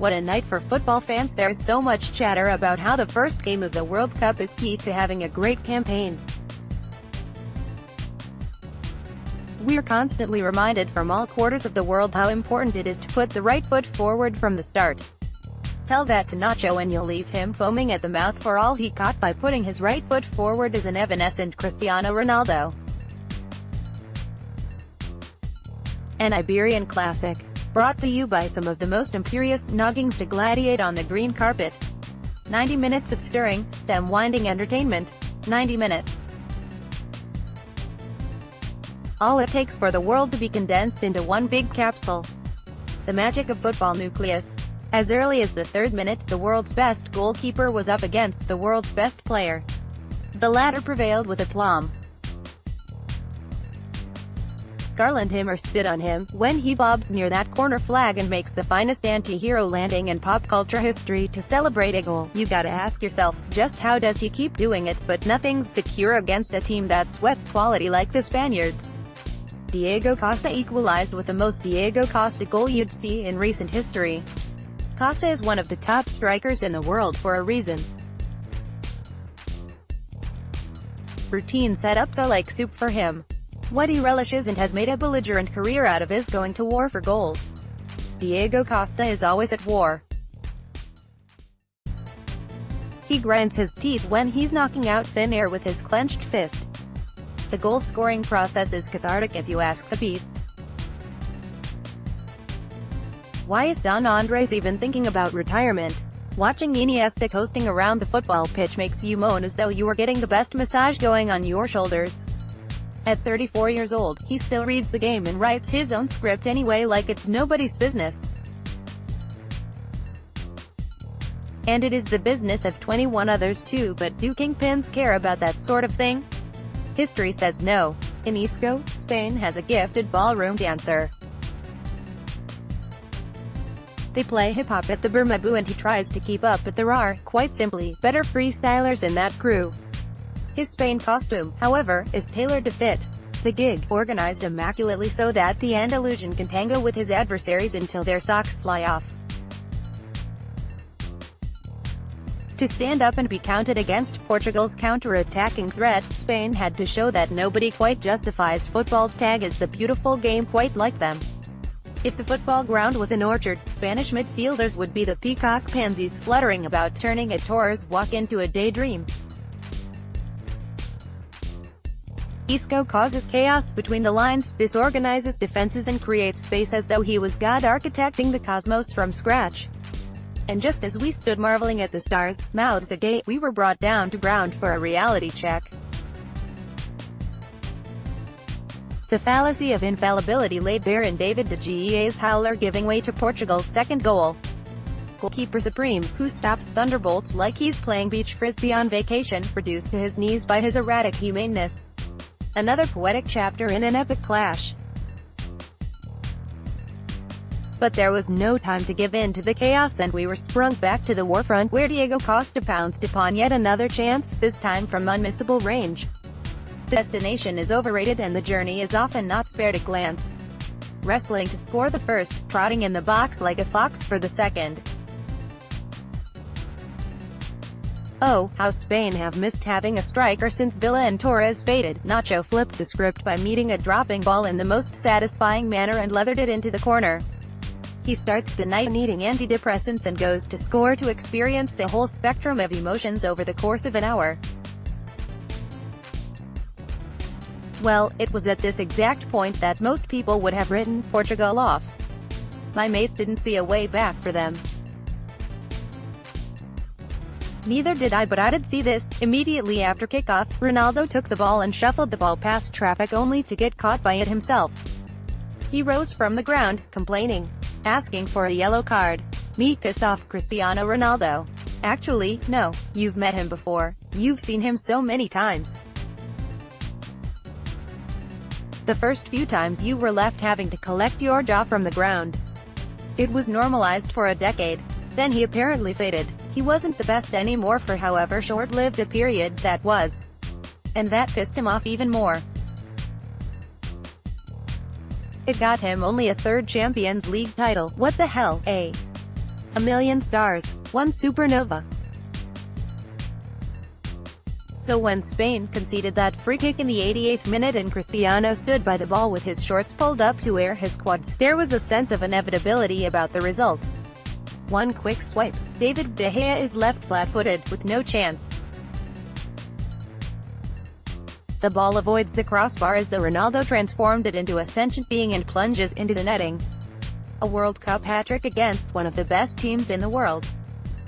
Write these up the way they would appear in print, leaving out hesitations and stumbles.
What a night for football fans. There's so much chatter about how the first game of the World Cup is key to having a great campaign. We're constantly reminded from all quarters of the world how important it is to put the right foot forward from the start. Tell that to Nacho and you'll leave him foaming at the mouth for all he caught by putting his right foot forward as an evanescent Cristiano Ronaldo. An Iberian classic. Brought to you by some of the most imperious noggings to gladiate on the green carpet. 90 minutes of stirring, stem-winding entertainment. 90 minutes. All it takes for the world to be condensed into one big capsule. The magic of football nucleus. As early as the 3rd minute, the world's best goalkeeper was up against the world's best player. The latter prevailed with aplomb. Garland him or spit on him, when he bobs near that corner flag and makes the finest anti-hero landing in pop culture history to celebrate a goal. You gotta ask yourself, just how does he keep doing it? But nothing's secure against a team that sweats quality like the Spaniards. Diego Costa equalized with the most Diego Costa goal you'd see in recent history. Costa is one of the top strikers in the world for a reason. Routine setups are like soup for him. What he relishes and has made a belligerent career out of is going to war for goals. Diego Costa is always at war. He grinds his teeth when he's knocking out thin air with his clenched fist. The goal-scoring process is cathartic if you ask the beast. Why is Don Andres even thinking about retirement? Watching Iniesta coasting around the football pitch makes you moan as though you were getting the best massage going on your shoulders. At 34 years old, he still reads the game and writes his own script anyway like it's nobody's business. And it is the business of 21 others too, but do kingpins care about that sort of thing? History says no. In Isco, Spain has a gifted ballroom dancer. They play hip-hop at the Bernabeu and he tries to keep up, but there are, quite simply, better freestylers in that crew. His Spain costume, however, is tailored to fit the gig, organized immaculately so that the Andalusian can tango with his adversaries until their socks fly off. To stand up and be counted against Portugal's counter-attacking threat, Spain had to show that nobody quite justifies football's tag as the beautiful game quite like them. If the football ground was an orchard, Spanish midfielders would be the peacock pansies fluttering about turning a Torres walk into a daydream. Isco causes chaos between the lines, disorganizes defenses and creates space as though he was God architecting the cosmos from scratch. And just as we stood marveling at the stars, mouths agape, we were brought down to ground for a reality check. The fallacy of infallibility laid bare in David de Gea's howler giving way to Portugal's second goal. Goalkeeper supreme, who stops thunderbolts like he's playing beach frisbee on vacation, reduced to his knees by his erratic humaneness. Another poetic chapter in an epic clash. But there was no time to give in to the chaos and we were sprung back to the warfront where Diego Costa pounced upon yet another chance, this time from unmissable range. The destination is overrated and the journey is often not spared a glance. Wrestling to score the first, trotting in the box like a fox for the second. Oh, how Spain have missed having a striker since Villa and Torres faded. Nacho flipped the script by meeting a dropping ball in the most satisfying manner and leathered it into the corner. He starts the night needing antidepressants and goes to score to experience the whole spectrum of emotions over the course of an hour. Well, it was at this exact point that most people would have written Portugal off. My mates didn't see a way back for them. Neither did I, but I did see this. Immediately after kickoff, Ronaldo took the ball and shuffled the ball past traffic only to get caught by it himself. He rose from the ground, complaining, asking for a yellow card. Me pissed off Cristiano Ronaldo. Actually, no, you've met him before. You've seen him so many times. The first few times you were left having to collect your jaw from the ground. It was normalized for a decade. Then he apparently faded. He wasn't the best anymore for however short-lived a period that was. And that pissed him off even more. It got him only a third Champions League title. What the hell, eh? A million stars, one supernova. So when Spain conceded that free kick in the 88th minute and Cristiano stood by the ball with his shorts pulled up to air his quads, there was a sense of inevitability about the result. One quick swipe. David De Gea is left flat-footed, with no chance. The ball avoids the crossbar as the Ronaldo transformed it into a sentient being and plunges into the netting. A World Cup hat-trick against one of the best teams in the world.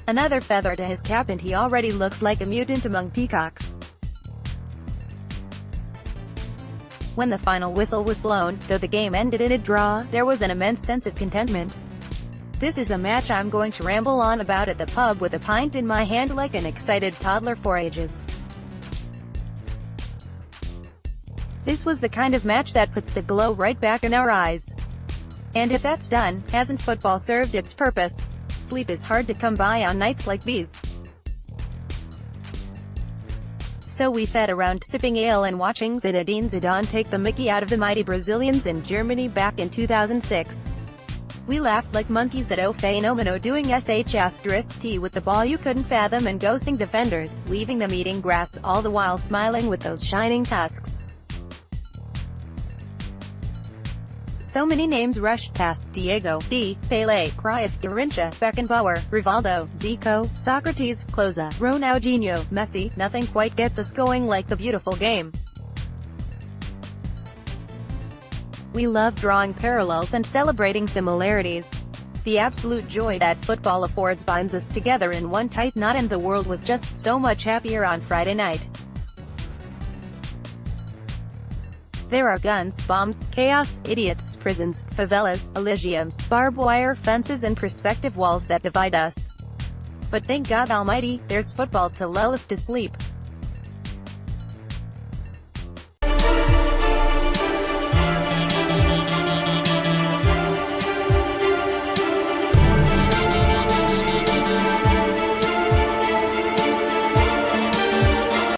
Another feather to his cap, and he already looks like a mutant among peacocks. When the final whistle was blown, though the game ended in a draw, there was an immense sense of contentment. This is a match I'm going to ramble on about at the pub with a pint in my hand like an excited toddler for ages. This was the kind of match that puts the glow right back in our eyes. And if that's done, hasn't football served its purpose? Sleep is hard to come by on nights like these. So we sat around sipping ale and watching Zinedine Zidane take the mickey out of the mighty Brazilians in Germany back in 2006. We laughed like monkeys at O Fenomeno doing sh*t with the ball you couldn't fathom and ghosting defenders, leaving them eating grass, all the while smiling with those shining tusks. So many names rushed past: Diego, Di, Pelé, Cruyff, Garrincha, Beckenbauer, Rivaldo, Zico, Socrates, Klose, Ronaldinho, Messi. Nothing quite gets us going like the beautiful game. We love drawing parallels and celebrating similarities. The absolute joy that football affords binds us together in one tight knot, and the world was just so much happier on Friday night. There are guns, bombs, chaos, idiots, prisons, favelas, elysiums, barbed wire fences and perspective walls that divide us. But thank God Almighty, there's football to lull us to sleep.